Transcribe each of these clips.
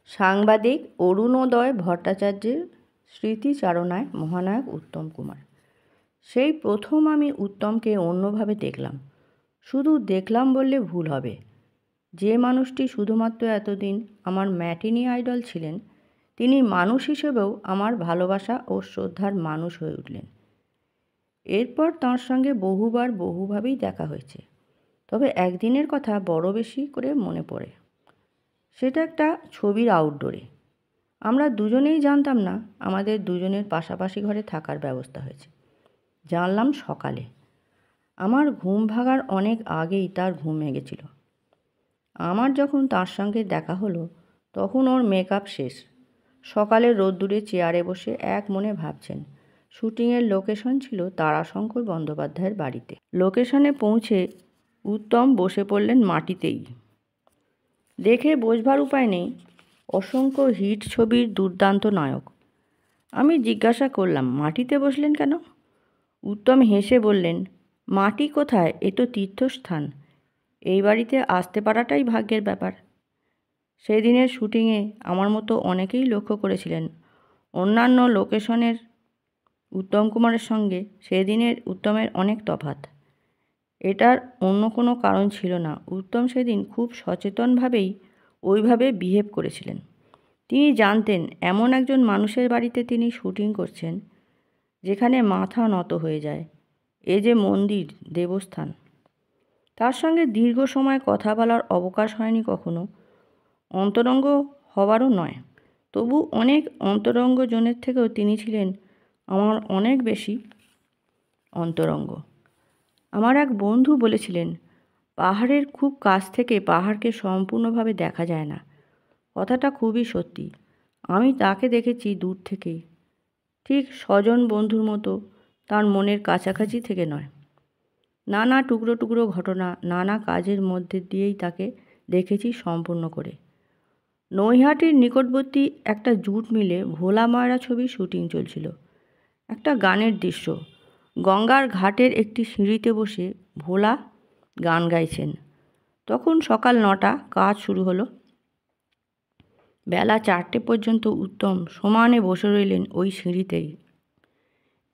সাংবাদিক অরুণোদয় ভট্টাচার্যের স্মৃতিচারণায় মহানায়ক উত্তম কুমার। সেই প্রথম আমি উত্তমকে অন্যভাবে দেখলাম। শুধু দেখলাম বললে ভুল হবে। যে মানুষটি শুধুমাত্র এতদিন আমার ম্যাটিনি আইডল ছিলেন, তিনি মানুষ হিসেবেও আমার ভালোবাসা ও শ্রদ্ধার মানুষ হয়ে উঠলেন। এরপর তাঁর সঙ্গে বহুভাবেই দেখা হয়েছে। তবে একদিনের কথা বড় বেশি করে মনে পড়ে। সেটা একটা ছবির আউটডোরে। আমরা দুজনেই জানতাম না আমাদের দুজনের পাশাপাশি ঘরে থাকার ব্যবস্থা হয়েছে। জানলাম সকালে। আমার ঘুম ভাঙার অনেক আগেই তার ঘুম ভেঙেছিল। আমার যখন তার সঙ্গে দেখা হলো, তখন ওর মেকআপ শেষ। সকালে রোদ্দুরে চেয়ারে বসে এক মনে ভাবছেন। শুটিংয়ের লোকেশন ছিল তারাশঙ্কর বন্দ্যোপাধ্যায়ের বাড়িতে। লোকেশনে পৌঁছে উত্তম বসে পড়লেন মাটিতেই। দেখে বোঝবার উপায় নেই, অসংখ্য হিট ছবির দুর্দান্ত নায়ক। আমি জিজ্ঞাসা করলাম, মাটিতে বসলেন কেন? উত্তম হেসে বললেন, মাটি কোথায়, এ তো তীর্থস্থান। এই বাড়িতে আসতে পারাটাই ভাগ্যের ব্যাপার। সেদিনের শুটিংয়ে আমার মতো অনেকেই লক্ষ্য করেছিলেন অন্যান্য লোকেশনের উত্তম কুমারের সঙ্গে সেদিনের উত্তমের অনেক তফাৎ। এটার অন্য কোনো কারণ ছিল না। উত্তম সেদিন খুব সচেতনভাবেই ওইভাবে বিহেভ করেছিলেন। তিনি জানতেন এমন একজন মানুষের বাড়িতে তিনি শুটিং করছেন, যেখানে মাথা নত হয়ে যায়। এ যে মন্দির, দেবস্থান। তার সঙ্গে দীর্ঘ সময় কথা বলার অবকাশ হয়নি কখনো, অন্তরঙ্গ হওয়ারও নয়। তবু অনেক অন্তরঙ্গ জনের থেকেও তিনি ছিলেন আমার অনেক বেশি অন্তরঙ্গ। আমার এক বন্ধু বলেছিলেন, পাহাড়ের খুব কাছ থেকে পাহাড়কে সম্পূর্ণভাবে দেখা যায় না। কথাটা খুবই সত্যি। আমি তাকে দেখেছি দূর থেকেই, ঠিক স্বজন বন্ধুর মতো, তার মনের কাছাকাছি থেকে নয়। নানা টুকরো টুকরো ঘটনা, নানা কাজের মধ্যে দিয়েই তাকে দেখেছি সম্পূর্ণ করে। নৈহাটির নিকটবর্তী একটা জুট মিলে ভোলা ময়রা ছবির শুটিং চলছিল। একটা গানের দৃশ্য। গঙ্গার ঘাটের একটি সিঁড়িতে বসে ভোলা গান গাইছেন। তখন সকাল 9টা, কাজ শুরু হলো। বেলা 4টে পর্যন্ত উত্তম সমানে বসে রইলেন ওই সিঁড়িতেই।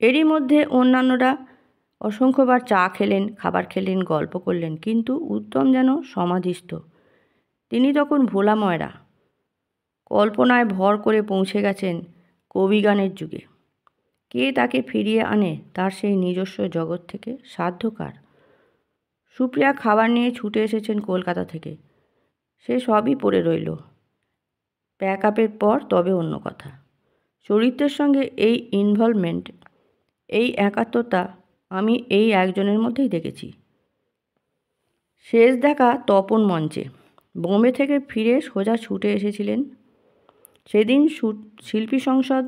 এরই মধ্যে অন্যান্যরা অসংখ্যবার চা খেলেন, খাবার খেলেন, গল্প করলেন, কিন্তু উত্তম যেন সমাধিস্থ। তিনি তখন ভোলা ময়রা, কল্পনায় ভর করে পৌঁছে গেছেন কবিগানের যুগে। কে তাকে ফিরিয়ে আনে তার সেই নিজস্ব জগৎ থেকে? সাধ্য কার? সুপ্রিয়া খাবার নিয়ে ছুটে এসেছেন কলকাতা থেকে। সে সবই পড়ে রইল। প্যাক আপের পর তবে অন্য কথা। চরিত্রের সঙ্গে এই ইনভলভমেন্ট, এই একাত্মতা আমি এই একজনের মধ্যেই দেখেছি। শেষ দেখা তপন মঞ্চে। বোম্বে থেকে ফিরে সোজা ছুটে এসেছিলেন। সেদিন শিল্পী সংসদ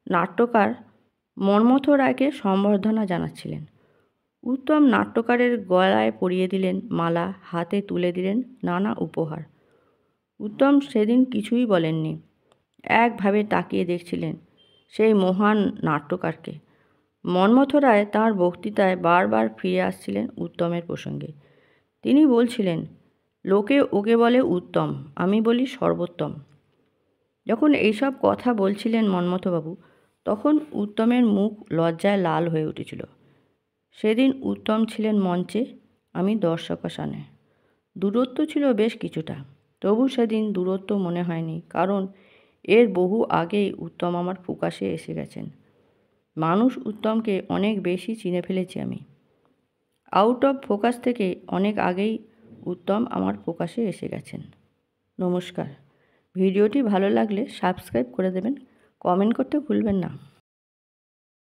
নাট্যকার মন্মথ রায়কে সম্বর্ধনা জানাচ্ছিলেন। উত্তম নাট্যকারের গলায় পরিয়ে দিলেন মালা, হাতে তুলে দিলেন নানা উপহার। উত্তম সেদিন কিছুই বলেননি, একভাবে তাকিয়ে দেখছিলেন সেই মহান নাট্যকারকে। মন্মথ রায় তাঁর বক্তৃতায় বারবার ফিরে আসছিলেন উত্তমের প্রসঙ্গে। তিনি বলছিলেন, লোকে ওকে বলে উত্তম, আমি বলি সর্বোত্তম। যখন এইসব কথা বলছিলেন মন্মথবাবু, তখন উত্তমের মুখ লজ্জায় লাল হয়ে উঠেছিল। সেদিন উত্তম ছিলেন মঞ্চে, আমি দর্শকাসনে। দূরত্ব ছিল বেশ কিছুটা, তবু সেদিন দূরত্ব মনে হয়নি, কারণ এর বহু আগেই উত্তম আমার ফোকাসে এসে গেছেন। মানুষ উত্তমকে অনেক বেশি চিনে ফেলেছি আমি। আউট অফ ফোকাস থেকে অনেক আগেই উত্তম আমার ফোকাসে এসে গেছেন। নমস্কার। ভিডিওটি ভালো লাগলে সাবস্ক্রাইব করে দেবেন, কমেন্ট করতে ভুলবেন না।